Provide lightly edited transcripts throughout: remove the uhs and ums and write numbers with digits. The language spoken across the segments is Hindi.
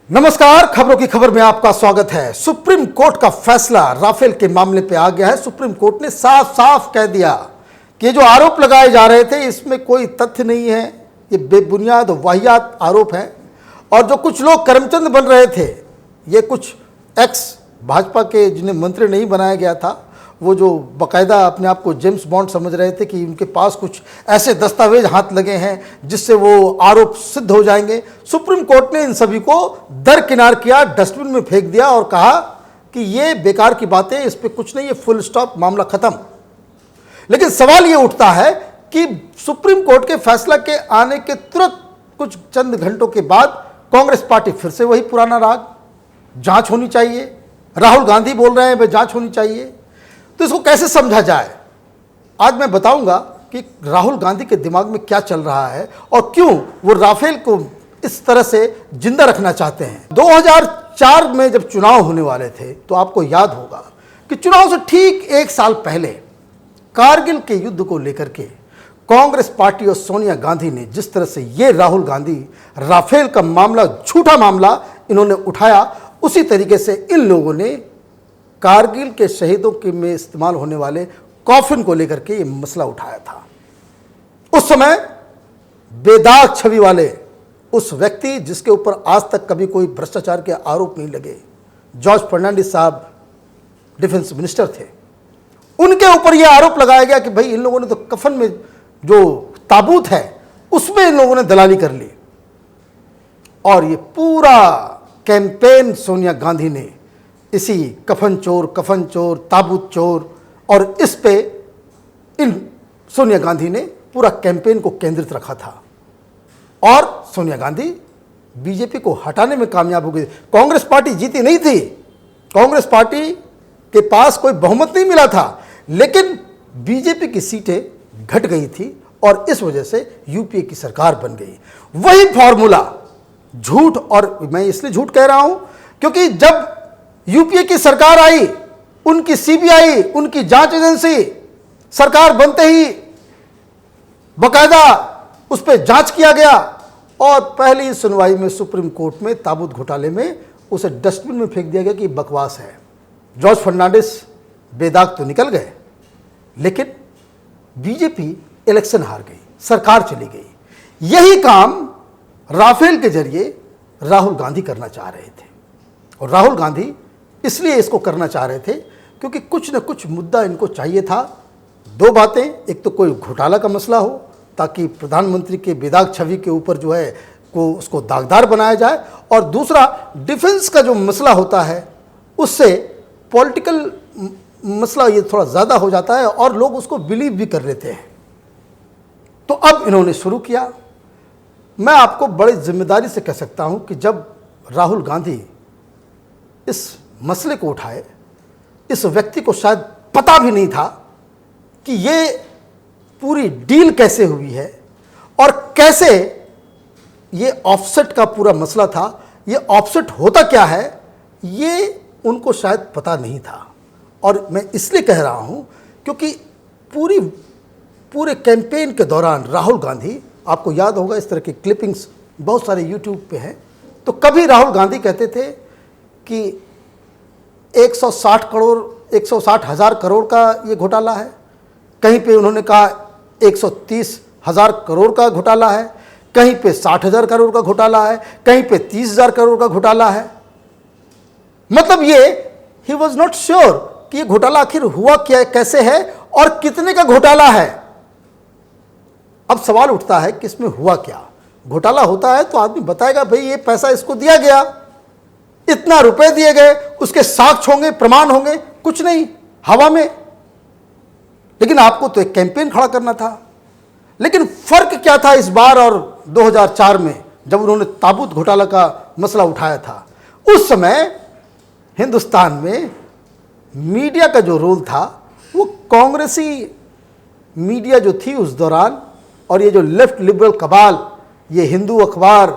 नमस्कार, खबरों की खबर में आपका स्वागत है। सुप्रीम कोर्ट का फैसला राफेल के मामले पे आ गया है। सुप्रीम कोर्ट ने साफ साफ कह दिया कि ये जो आरोप लगाए जा रहे थे इसमें कोई तथ्य नहीं है, ये बेबुनियाद वाहियात आरोप है। और जो कुछ लोग करमचंद बन रहे थे, ये कुछ एक्स भाजपा के जिन्हें मंत्री नहीं बनाया गया था, वो जो बाकायदा अपने आप को जेम्स बॉन्ड समझ रहे थे कि उनके पास कुछ ऐसे दस्तावेज हाथ लगे हैं जिससे वो आरोप सिद्ध हो जाएंगे। सुप्रीम कोर्ट ने इन सभी को दरकिनार किया, डस्टबिन में फेंक दिया और कहा कि ये बेकार की बातें, इस पर कुछ नहीं, ये फुल स्टॉप, मामला खत्म। लेकिन सवाल ये उठता है कि सुप्रीम कोर्ट के फैसला के आने के तुरंत कुछ चंद घंटों के बाद कांग्रेस पार्टी फिर से वही पुराना राग, जांच होनी चाहिए। राहुल गांधी बोल रहे हैं भाई जांच होनी चाहिए। तो इसको कैसे समझा जाए, आज मैं बताऊंगा कि राहुल गांधी के दिमाग में क्या चल रहा है और क्यों वो राफेल को इस तरह से जिंदा रखना चाहते हैं। 2004 में जब चुनाव होने वाले थे तो आपको याद होगा कि चुनाव से ठीक एक साल पहले कारगिल के युद्ध को लेकर के कांग्रेस पार्टी और सोनिया गांधी ने जिस तरह से ये राहुल गांधी राफेल का मामला, झूठा मामला इन्होंने उठाया, उसी तरीके से इन लोगों ने कारगिल के शहीदों के में इस्तेमाल होने वाले कॉफिन को लेकर के ये मसला उठाया था। उस समय बेदाग छवि वाले उस व्यक्ति जिसके ऊपर आज तक कभी कोई भ्रष्टाचार के आरोप नहीं लगे, जॉर्ज फर्नांडिस साहब डिफेंस मिनिस्टर थे, उनके ऊपर यह आरोप लगाया गया कि भाई इन लोगों ने तो कफन में जो ताबूत है उसमें इन लोगों ने दलाली कर ली। और ये पूरा कैंपेन सोनिया गांधी ने इसी कफन चोर, ताबूत चोर, और इस पे इन सोनिया गांधी ने पूरा कैंपेन को केंद्रित रखा था। और सोनिया गांधी बीजेपी को हटाने में कामयाब हो गई। कांग्रेस पार्टी जीती नहीं थी, कांग्रेस पार्टी के पास कोई बहुमत नहीं मिला था, लेकिन बीजेपी की सीटें घट गई थी और इस वजह से यूपीए की सरकार बन गई। वही फॉर्मूला झूठ, और मैं इसलिए झूठ कह रहा हूं क्योंकि जब यूपीए की सरकार आई, उनकी सीबीआई, उनकी जांच एजेंसी, सरकार बनते ही बकायदा उस पर जांच किया गया और पहली सुनवाई में सुप्रीम कोर्ट में ताबूत घोटाले में उसे डस्टबिन में फेंक दिया गया कि बकवास है। जॉर्ज फर्नांडिस बेदाग तो निकल गए, लेकिन बीजेपी इलेक्शन हार गई, सरकार चली गई। यही काम राफेल के जरिए राहुल गांधी करना चाह रहे थे। और राहुल गांधी इसलिए इसको करना चाह रहे थे क्योंकि कुछ न कुछ मुद्दा इनको चाहिए था। दो बातें, एक तो कोई घोटाला का मसला हो ताकि प्रधानमंत्री के बेदाग छवि के ऊपर जो है को उसको दागदार बनाया जाए, और दूसरा डिफेंस का जो मसला होता है उससे पॉलिटिकल मसला ये थोड़ा ज़्यादा हो जाता है और लोग उसको बिलीव भी कर लेते हैं। तो अब इन्होंने शुरू किया। मैं आपको बड़ी जिम्मेदारी से कह सकता हूं कि जब राहुल गांधी इस मसले को उठाए, इस व्यक्ति को शायद पता भी नहीं था कि ये पूरी डील कैसे हुई है और कैसे ये ऑफसेट का पूरा मसला था, ये ऑफसेट होता क्या है, ये उनको शायद पता नहीं था। और मैं इसलिए कह रहा हूं क्योंकि पूरे कैंपेन के दौरान राहुल गांधी, आपको याद होगा इस तरह की क्लिपिंग्स बहुत सारे यूट्यूब पे हैं, तो कभी राहुल गांधी कहते थे कि 160,000 करोड़ का ये घोटाला है, कहीं पे उन्होंने कहा 130,000 करोड़ का घोटाला है, कहीं पे 60,000 करोड़ का घोटाला है, कहीं पे 30,000 करोड़ का घोटाला है। मतलब ये ही वॉज नॉट श्योर कि ये घोटाला आखिर हुआ क्या, कैसे है और कितने का घोटाला है। अब सवाल उठता है कि इसमें हुआ क्या। घोटाला होता है तो आदमी बताएगा भाई ये पैसा इसको दिया गया, इतना रुपए दिए गए, उसके साक्ष्य होंगे, प्रमाण होंगे, कुछ नहीं, हवा में। लेकिन आपको तो एक कैंपेन खड़ा करना था। लेकिन फर्क क्या था इस बार और 2004 में जब उन्होंने ताबूत घोटाला का मसला उठाया था? उस समय हिंदुस्तान में मीडिया का जो रोल था वो कांग्रेसी मीडिया जो थी उस दौरान, और ये जो लेफ्ट लिबरल कबाल, ये हिंदू अखबार,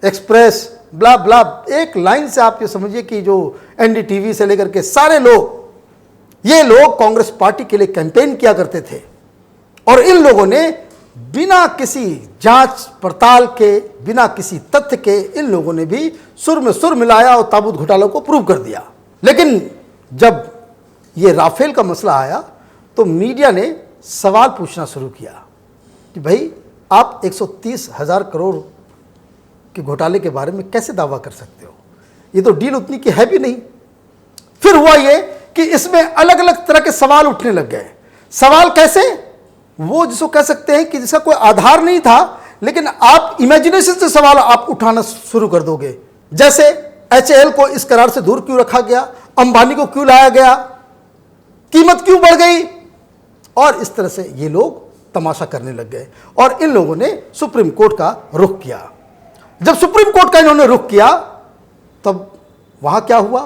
एक्सप्रेस, ब्ला ब्ला, एक लाइन से आप ये समझिए कि जो एनडीटीवी से लेकर के सारे लोग, ये लोग कांग्रेस पार्टी के लिए कैंपेन किया करते थे। और इन लोगों ने बिना किसी जांच पड़ताल के, बिना किसी तथ्य के इन लोगों ने भी सुर में सुर मिलाया और ताबूत घोटाला को प्रूव कर दिया। लेकिन जब ये राफेल का मसला आया तो मीडिया ने सवाल पूछना शुरू किया कि भाई आप 130,000 करोड़ के घोटाले के बारे में कैसे दावा कर सकते हो, ये तो डील उतनी की है भी नहीं। फिर हुआ ये कि इसमें अलग अलग तरह के सवाल उठने लग गए। सवाल कैसे, वो जिसको कह सकते हैं कि जिसका कोई आधार नहीं था, लेकिन आप इमेजिनेशन से सवाल आप उठाना शुरू कर दोगे। जैसे HAL को इस करार से दूर क्यों रखा गया, अंबानी को क्यों लाया गया, कीमत क्यों बढ़ गई, और इस तरह से ये लोग तमाशा करने लग गए। और इन लोगों ने सुप्रीम कोर्ट का रुख किया। जब सुप्रीम कोर्ट का इन्होंने रुख किया तब वहां क्या हुआ,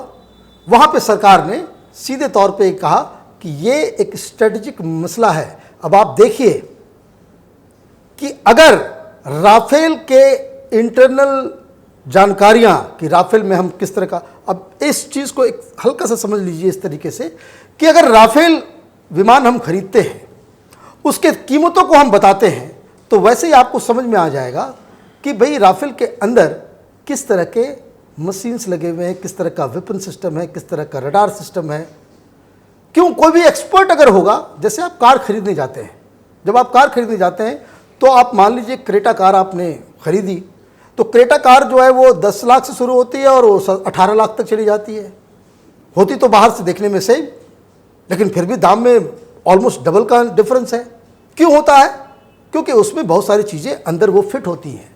वहां पे सरकार ने सीधे तौर पे कहा कि ये एक स्ट्रेटेजिक मसला है। अब आप देखिए कि अगर राफेल के इंटरनल जानकारियां कि राफेल में हम किस तरह का, अब इस चीज को एक हल्का सा समझ लीजिए इस तरीके से कि अगर राफेल विमान हम खरीदते हैं, उसके कीमतों को हम बताते हैं, तो वैसे ही आपको समझ में आ जाएगा कि भाई राफेल के अंदर किस तरह के मशीन्स लगे हुए हैं, किस तरह का वेपन सिस्टम है, किस तरह का रडार सिस्टम है। क्यों, कोई भी एक्सपर्ट अगर होगा, जैसे आप कार खरीदने जाते हैं, जब आप कार खरीदने जाते हैं तो आप मान लीजिए क्रेटा कार आपने खरीदी, तो क्रेटा कार जो है वो 10 लाख से शुरू होती है और वो 18 लाख तक चली जाती है। होती तो बाहर से देखने में सेम, लेकिन फिर भी दाम में ऑलमोस्ट डबल का डिफरेंस है। क्यों होता है, क्योंकि उसमें बहुत सारी चीज़ें अंदर वो फिट होती हैं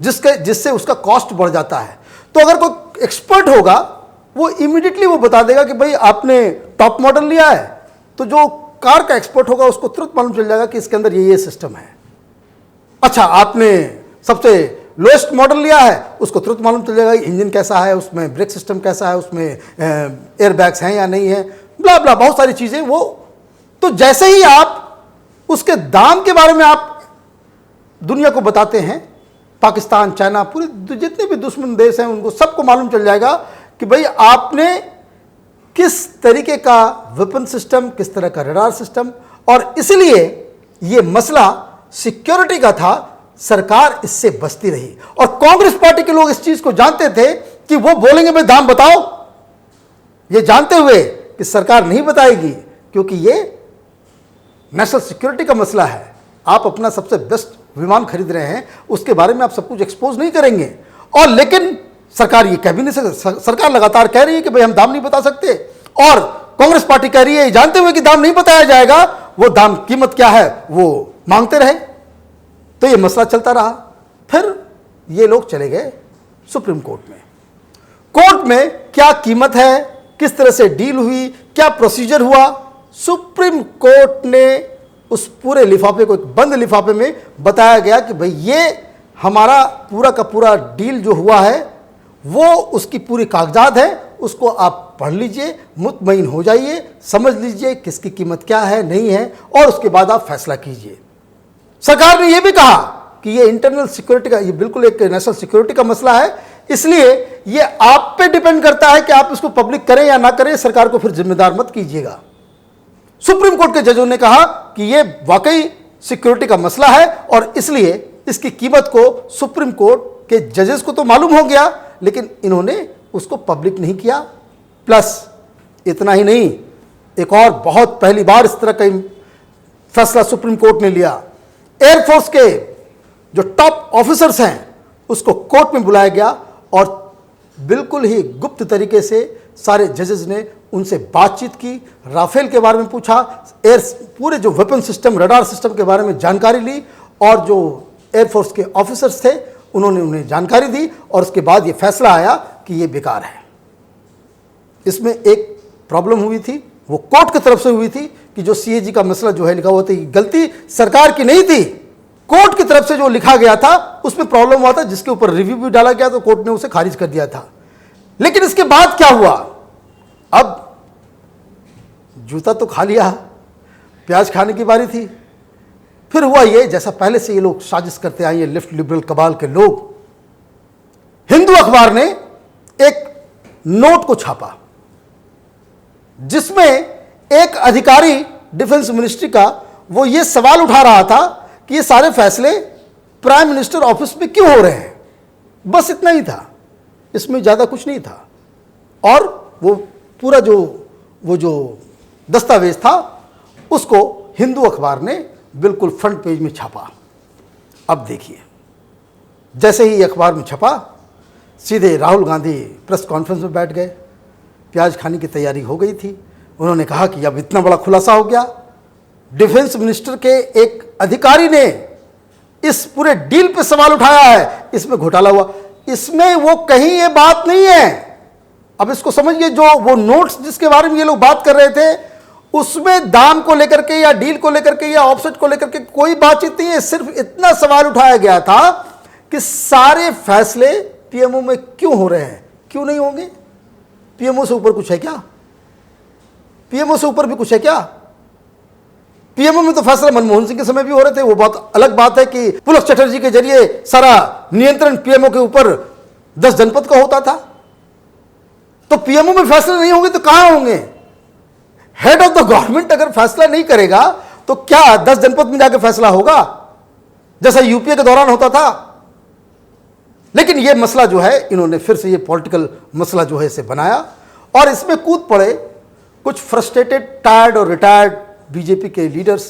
जिससे उसका कॉस्ट बढ़ जाता है। तो अगर कोई एक्सपर्ट होगा वो इमीडिएटली वो बता देगा कि भाई आपने टॉप मॉडल लिया है, तो जो कार का एक्सपर्ट होगा उसको तुरंत मालूम चल जाएगा कि इसके अंदर ये सिस्टम है। अच्छा, आपने सबसे लोएस्ट मॉडल लिया है, उसको तुरंत मालूम चल जाएगा इंजन कैसा है, उसमें ब्रेक सिस्टम कैसा है, उसमें एयर बैग्स हैं या नहीं है, ब्ला ब्ला बहुत सारी चीज़ें वो। तो जैसे ही आप उसके दाम के बारे में आप दुनिया को बताते हैं, पाकिस्तान, चाइना, पूरे जितने भी दुश्मन देश हैं उनको सबको मालूम चल जाएगा कि भाई आपने किस तरीके का वेपन सिस्टम, किस तरह का रडार सिस्टम। और इसलिए ये मसला सिक्योरिटी का था, सरकार इससे बचती रही। और कांग्रेस पार्टी के लोग इस चीज को जानते थे कि वो बोलेंगे भाई दाम बताओ, ये जानते हुए कि सरकार नहीं बताएगी, क्योंकि ये नेशनल सिक्योरिटी का मसला है। आप अपना सबसे बेस्ट विमान खरीद रहे हैं, उसके बारे में आप सब कुछ एक्सपोज नहीं करेंगे। और लेकिन सरकार ये कह भी नहीं सकती, सरकार लगातार कह रही है कि भाई हम दाम नहीं बता सकते, और कांग्रेस पार्टी कह रही है जानते हुए कि दाम नहीं बताया जाएगा, वो दाम कीमत क्या है वो मांगते रहे। तो ये मसला चलता रहा। फिर ये लोग चले गए सुप्रीम कोर्ट में। कोर्ट में क्या कीमत है, किस तरह से डील हुई, क्या प्रोसीजर हुआ, सुप्रीम कोर्ट ने उस पूरे लिफाफे को एक बंद लिफाफे में बताया गया कि भाई ये हमारा पूरा का पूरा डील जो हुआ है वो उसकी पूरी कागजात है, उसको आप पढ़ लीजिए, मुतमईन हो जाइए, समझ लीजिए किसकी कीमत क्या है नहीं है, और उसके बाद आप फैसला कीजिए। सरकार ने यह भी कहा कि ये इंटरनल सिक्योरिटी का, ये बिल्कुल एक नेशनल सिक्योरिटी का मसला है, इसलिए ये आप पे डिपेंड करता है कि आप इसको पब्लिक करें या ना करें, सरकार को फिर जिम्मेदार मत कीजिएगा। सुप्रीम कोर्ट के जजों ने कहा कि ये वाकई सिक्योरिटी का मसला है और इसलिए इसकी कीमत को सुप्रीम कोर्ट के जजेस को तो मालूम हो गया, लेकिन इन्होंने उसको पब्लिक नहीं किया। प्लस इतना ही नहीं, एक और बहुत पहली बार इस तरह का फैसला सुप्रीम कोर्ट ने लिया। एयरफोर्स के जो टॉप ऑफिसर्स हैं उसको कोर्ट में बुलाया गया और बिल्कुल ही गुप्त तरीके से सारे जजेस ने उनसे बातचीत की, राफेल के बारे में पूछा, पूरे जो वेपन सिस्टम, रडार सिस्टम के बारे में जानकारी ली, और जो एयरफोर्स के ऑफिसर्स थे उन्होंने उन्हें जानकारी दी, और उसके बाद ये फैसला आया कि ये बेकार है। इसमें एक प्रॉब्लम हुई थी, वो कोर्ट की तरफ से हुई थी कि जो CAG का मसला जो है लिखा हुआ था, गलती सरकार की नहीं थी, कोर्ट की तरफ से जो लिखा गया था उसमें प्रॉब्लम हुआ था, जिसके ऊपर रिव्यू भी डाला गया तो कोर्ट ने उसे खारिज कर दिया था। लेकिन इसके बाद क्या हुआ, अब जूता तो खा लिया, प्याज खाने की बारी थी। फिर हुआ ये, जैसा पहले से ये लोग साजिश करते आए, ये लेफ्ट लिबरल कबाल के लोग, हिंदू अखबार ने एक नोट को छापा जिसमें एक अधिकारी डिफेंस मिनिस्ट्री का वो ये सवाल उठा रहा था कि ये सारे फैसले प्राइम मिनिस्टर ऑफिस में क्यों हो रहे हैं। बस इतना ही था, इसमें ज़्यादा कुछ नहीं था। और वो पूरा वो जो दस्तावेज था उसको हिंदू अखबार ने बिल्कुल फ्रंट पेज में छापा। अब देखिए, जैसे ही अखबार में छपा, सीधे राहुल गांधी प्रेस कॉन्फ्रेंस में बैठ गए। प्याज खाने की तैयारी हो गई थी। उन्होंने कहा कि अब इतना बड़ा खुलासा हो गया, डिफेंस मिनिस्टर के एक अधिकारी ने इस पूरे डील पे सवाल उठाया है, इसमें घोटाला हुआ। इसमें वो कहीं ये बात नहीं है। अब इसको समझिए, जो वो नोट्स जिसके बारे में ये लोग बात कर रहे थे, उसमें दाम को लेकर के या डील को लेकर के या ऑफसेट को लेकर के कोई बातचीत नहीं है। सिर्फ इतना सवाल उठाया गया था कि सारे फैसले पीएमओ में क्यों हो रहे हैं, क्यों नहीं होंगे। पीएमओ से ऊपर कुछ है क्या? पीएमओ से ऊपर भी कुछ है क्या? पीएमओ में तो फैसला मनमोहन सिंह के समय भी हो रहे थे। वो बहुत अलग बात है कि पुलक चटर्जी के जरिए सारा नियंत्रण पीएमओ के ऊपर 10 जनपद का होता था। तो पीएमओ में फैसले नहीं होंगे तो कहां होंगे? हेड ऑफ द गवर्नमेंट अगर फैसला नहीं करेगा तो क्या 10 जनपद में जाकर फैसला होगा, जैसा यूपीए के दौरान होता था? लेकिन यह मसला जो है, इन्होंने फिर से ये पॉलिटिकल मसला जो है इसे बनाया और इसमें कूद पड़े कुछ फ्रस्ट्रेटेड, टायर्ड और रिटायर्ड बीजेपी के लीडर्स।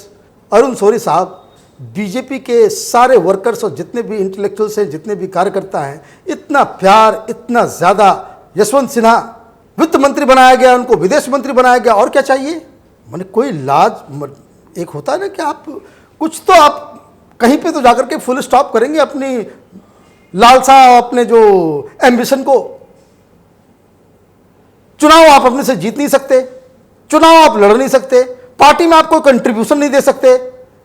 अरुण शौरी साहब बीजेपी के सारे वर्कर्स और जितने भी इंटेलेक्चुअल्स हैं, जितने भी कार्यकर्ता हैं, इतना प्यार, इतना ज़्यादा। यशवंत सिन्हा वित्त मंत्री बनाया गया, उनको विदेश मंत्री बनाया गया, और क्या चाहिए? माने कोई लाज एक होता है ना कि आप कुछ तो आप कहीं पे तो जाकर के फुल स्टॉप करेंगे अपनी लालसा, अपने जो एम्बिशन को। चुनाव आप अपने से जीत नहीं सकते, चुनाव आप लड़ नहीं सकते, पार्टी में आप कोई कंट्रीब्यूशन नहीं दे सकते,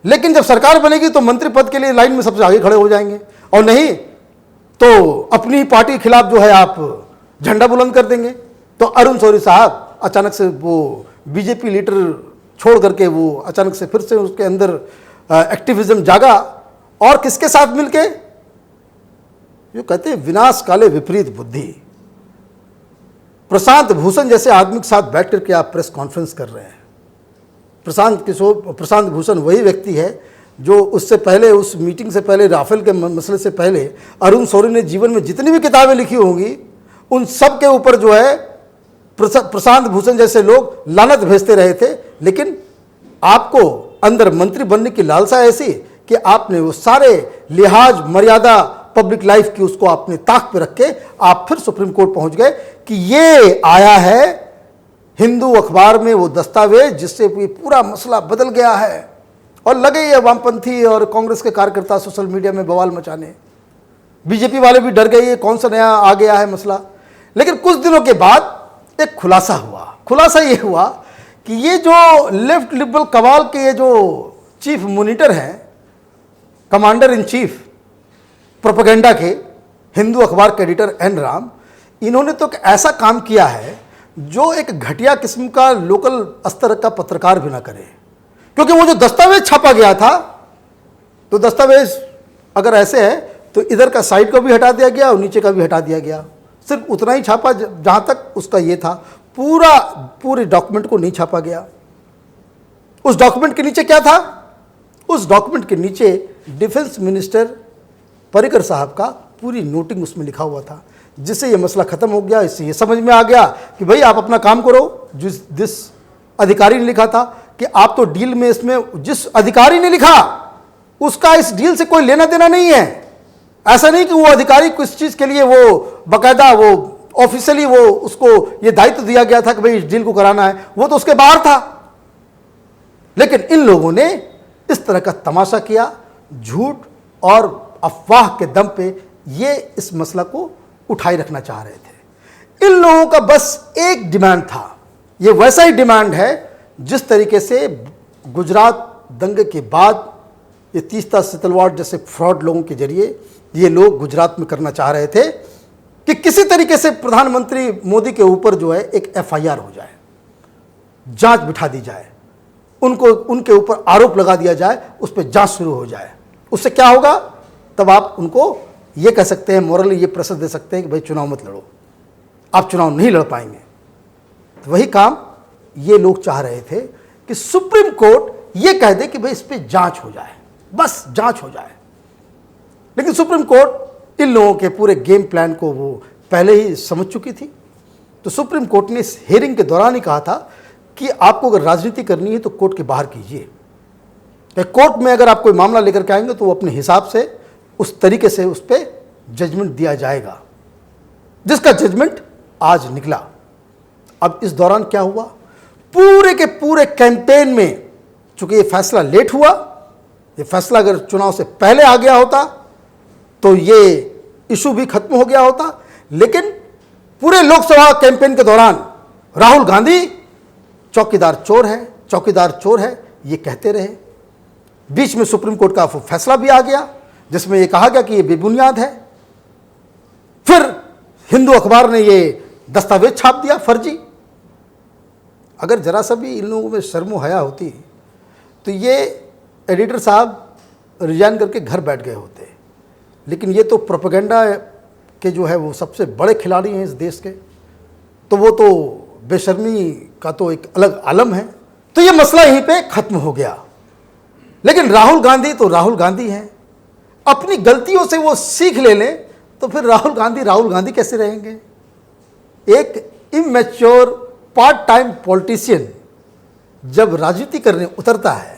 लेकिन जब सरकार बनेगी तो मंत्री पद के लिए लाइन में सबसे आगे खड़े हो जाएंगे, और नहीं तो अपनी पार्टी के खिलाफ जो है आप झंडा बुलंद कर देंगे। तो अरुण शौरी साहब अचानक से वो बीजेपी लीडर छोड़ करके वो अचानक से फिर से उसके अंदर एक्टिविज्म जागा, और किसके साथ मिलके? जो कहते हैं विनाश काले विपरीत बुद्धि, प्रशांत भूषण जैसे आदमी के साथ बैठ करके आप प्रेस कॉन्फ्रेंस कर रहे हैं। प्रशांत भूषण वही व्यक्ति है जो उससे पहले, उस मीटिंग से पहले, राफेल के मसले से पहले अरुण शौरी ने जीवन में जितनी भी किताबें लिखी होंगी उन सब के ऊपर जो है प्रशांत भूषण जैसे लोग लानत भेजते रहे थे। लेकिन आपको अंदर मंत्री बनने की लालसा ऐसी कि आपने वो सारे लिहाज, मर्यादा पब्लिक लाइफ की, उसको आपने ताक पे रख के आप फिर सुप्रीम कोर्ट पहुंच गए कि ये आया है हिंदू अखबार में वो दस्तावेज जिससे पूरा मसला बदल गया है। और लगे ये वामपंथी और कांग्रेस के कार्यकर्ता सोशल मीडिया में बवाल मचाने, बीजेपी वाले भी डर गए ये कौन सा नया आ गया है मसला। लेकिन कुछ दिनों के बाद एक खुलासा हुआ। खुलासा ये हुआ कि ये जो लेफ्ट लिबरल कवाल के ये जो चीफ मॉनिटर हैं, कमांडर इन चीफ प्रोपेगेंडा के हिंदू अखबार के एडिटर एन राम, इन्होंने तो एक ऐसा काम किया है जो एक घटिया किस्म का लोकल स्तर का पत्रकार भी ना करे। क्योंकि वो जो दस्तावेज छापा गया था, तो दस्तावेज अगर ऐसे है तो इधर का साइड को भी हटा दिया गया और नीचे का भी हटा दिया गया। सिर्फ उतना ही छापा जहां तक उसका ये था, पूरे डॉक्यूमेंट को नहीं छापा गया। उस डॉक्यूमेंट के नीचे क्या था? उस डॉक्यूमेंट के नीचे डिफेंस मिनिस्टर पर्रिकर साहब का पूरी नोटिंग उसमें लिखा हुआ था, जिससे ये मसला खत्म हो गया। इससे ये समझ में आ गया कि भाई आप अपना काम करो। जिस अधिकारी ने लिखा था कि आप तो डील में, इसमें जिस अधिकारी ने लिखा उसका इस डील से कोई लेना देना नहीं है। ऐसा नहीं कि वो अधिकारी किस चीज के लिए वो बकायदा वो ऑफिशियली वो उसको ये दायित्व दिया गया था कि भाई इस डील को कराना है, वो तो उसके बाहर था। लेकिन इन लोगों ने इस तरह का तमाशा किया, झूठ और अफवाह के दम पे ये इस मसला को उठाए रखना चाह रहे थे। इन लोगों का बस एक डिमांड था। ये वैसा ही डिमांड है जिस तरीके से गुजरात दंगे के बाद ये तीस्ता सितलवाड़ जैसे फ्रॉड लोगों के जरिए ये लोग गुजरात में करना चाह रहे थे कि किसी तरीके से प्रधानमंत्री मोदी के ऊपर जो है एक एफआईआर हो जाए, जांच बिठा दी जाए, उनके ऊपर आरोप लगा दिया जाए, उस पर जांच शुरू हो जाए। उससे क्या होगा? तब आप उनको ये कह सकते हैं, मोरली ये प्रेशर दे सकते हैं कि भाई चुनाव मत लड़ो, आप चुनाव नहीं लड़ पाएंगे। तो वही काम ये लोग चाह रहे थे कि सुप्रीम कोर्ट ये कह दे कि भाई इस पर जांच हो जाए, बस जांच हो जाए। लेकिन सुप्रीम कोर्ट इन लोगों के पूरे गेम प्लान को वो पहले ही समझ चुकी थी। तो सुप्रीम कोर्ट ने इस हियरिंग के दौरान ही कहा था कि आपको अगर राजनीति करनी है तो कोर्ट के बाहर कीजिए। कोर्ट में अगर आप कोई मामला लेकर के आएंगे तो वो अपने हिसाब से उस तरीके से उस पर जजमेंट दिया जाएगा, जिसका जजमेंट आज निकला। अब इस दौरान क्या हुआ, पूरे के पूरे कैंपेन में, चूंकि ये फैसला लेट हुआ, ये फैसला अगर चुनाव से पहले आ गया होता तो ये इशू भी खत्म हो गया होता, लेकिन पूरे लोकसभा कैंपेन के दौरान राहुल गांधी चौकीदार चोर है, चौकीदार चोर है, ये कहते रहे। बीच में सुप्रीम कोर्ट का फैसला भी आ गया जिसमें यह कहा गया कि ये बेबुनियाद है। फिर हिंदू अखबार ने ये दस्तावेज छाप दिया फर्जी। अगर जरा सा भी इन लोगों में शर्म हया होती तो ये एडिटर साहब रिजाइन करके घर बैठ गए होते। लेकिन ये तो प्रोपेगेंडा के जो है वो सबसे बड़े खिलाड़ी हैं इस देश के, तो वो तो बेशर्मी का तो एक अलग आलम है। तो ये मसला यहीं पे खत्म हो गया। लेकिन राहुल गांधी तो राहुल गांधी हैं, अपनी गलतियों से वो सीख ले लें तो फिर राहुल गांधी कैसे रहेंगे। एक इमैच्योर पार्ट टाइम पॉलिटिशियन जब राजनीति करने उतरता है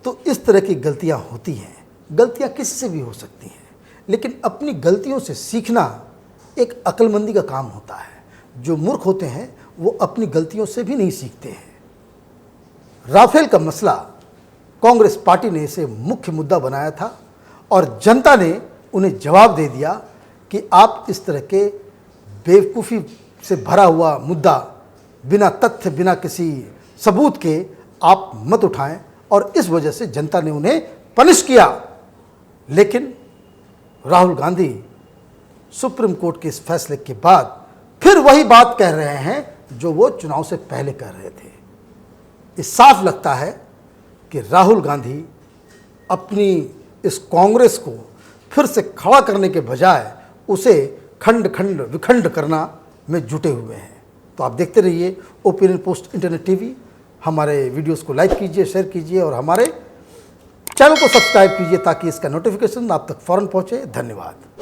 तो इस तरह की गलतियां होती हैं। गलतियां किसी से भी हो सकती हैं, लेकिन अपनी गलतियों से सीखना एक अक्लमंदी का काम होता है। जो मूर्ख होते हैं वो अपनी गलतियों से भी नहीं सीखते हैं। राफेल का मसला कांग्रेस पार्टी ने इसे मुख्य मुद्दा बनाया था और जनता ने उन्हें जवाब दे दिया कि आप इस तरह के बेवकूफ़ी से भरा हुआ मुद्दा बिना तथ्य, बिना किसी सबूत के आप मत उठाएं, और इस वजह से जनता ने उन्हें पनिश किया। लेकिन राहुल गांधी सुप्रीम कोर्ट के इस फैसले के बाद फिर वही बात कह रहे हैं जो वो चुनाव से पहले कह रहे थे। ये साफ लगता है कि राहुल गांधी अपनी इस कांग्रेस को फिर से खड़ा करने के बजाय उसे खंड खंड विखंड करना में जुटे हुए हैं। तो आप देखते रहिए ओपिनियन पोस्ट इंटरनेट टीवी। हमारे वीडियोस को लाइक कीजिए, शेयर कीजिए और हमारे चैनल को सब्सक्राइब कीजिए ताकि इसका नोटिफिकेशन आप तक फौरन पहुंचे। धन्यवाद।